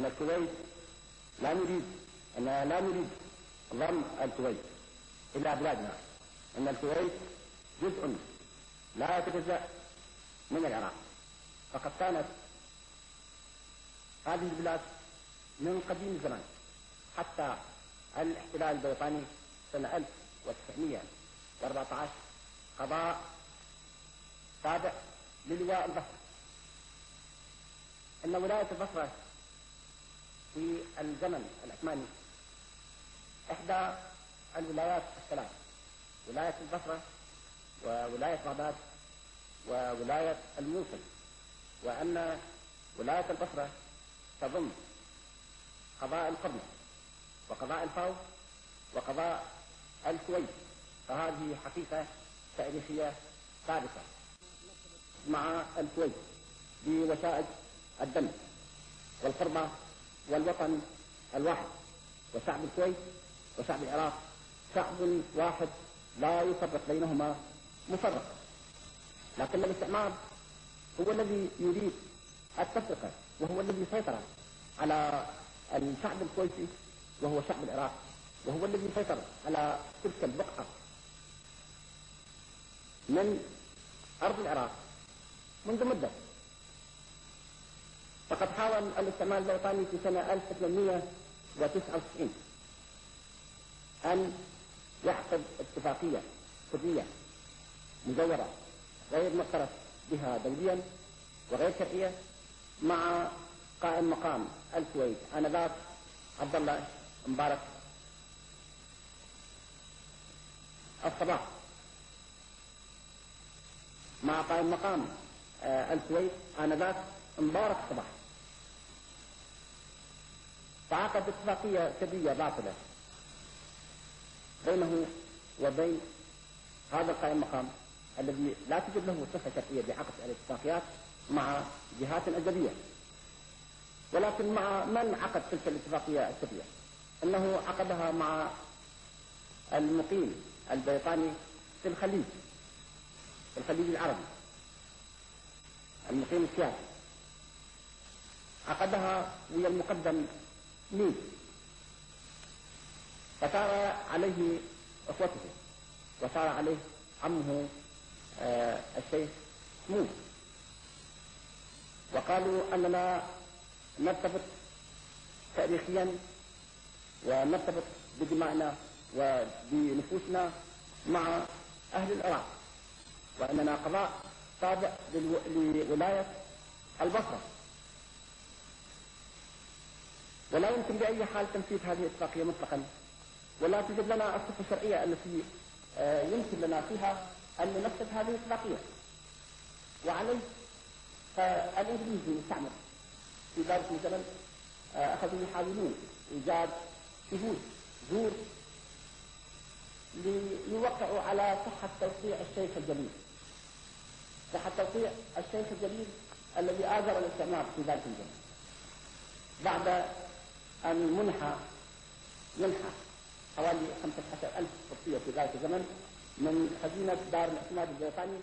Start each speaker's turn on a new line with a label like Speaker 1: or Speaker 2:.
Speaker 1: أن الكويت لا نريد ضم الكويت إلى بلادنا، أن الكويت جزء لا يتجزأ من العراق، فقد كانت هذه البلاد من قديم الزمان حتى الاحتلال البريطاني سنة 1914 قضاء تابع للواء البصرة. أن ولاية البصرة في الزمن العثماني إحدى الولايات الثلاث، ولاية البصرة وولاية بغداد وولاية الموصل، وأن ولاية البصرة تضم قضاء القرنة وقضاء الفاو وقضاء الكويت، فهذه حقيقة تاريخية ثابتة مع الكويت بوشائج الدم والقربة والوطن الواحد، وشعب الكويت وشعب العراق شعب واحد لا يفرق بينهما مفرق، لكن الاستعمار هو الذي يريد التفرقة، وهو الذي سيطر على الشعب الكويتي وهو شعب العراق، وهو الذي سيطر على تلك البقعة من أرض العراق منذ مدة. فقد حاول الاستعمار البريطاني في سنة 1899 أن يعقد اتفاقية سرية مزورة غير معترف بها دوليا وغير شرعية مع قائم مقام الكويت آنذاك عبد الله مبارك الصباح، مع قائم مقام الكويت آنذاك مبارك الصباح، فعقد اتفاقية سرية باطلة بينه وبين هذا القائم مقام الذي لا توجد له صفة شرعية بعقد الاتفاقيات مع جهات أجنبية، ولكن مع من عقد تلك الاتفاقية السرية؟ أنه عقدها مع المقيم البريطاني في الخليج العربي، المقيم السياسي، عقدها ويا المقدم مين، فصار عليه اخوته وصار عليه عمه الشيخ سموه، وقالوا أننا نرتبط تاريخيا ونرتبط بدمائنا وبنفوسنا مع أهل العراق، وأننا قضاء تابع لولاية البصرة، ولا يمكن بأي حال تنفيذ هذه الاتفاقية مطلقا، ولا توجد لنا الصفة الشرعية التي يمكن لنا فيها أن ننفذ هذه الاتفاقية. وعليه فالإنجليز المستعمر في ذلك الزمن أخذوا يحاولون إيجاد شهود زور ليوقعوا على صحة توقيع الشيخ الجليل، صحة توقيع الشيخ الجليل الذي آجر الاستعمار في ذلك الزمن، بعد أن منح حوالي 15,000 قبطية في ذلك الزمن من خزينة دار الاعتماد البريطاني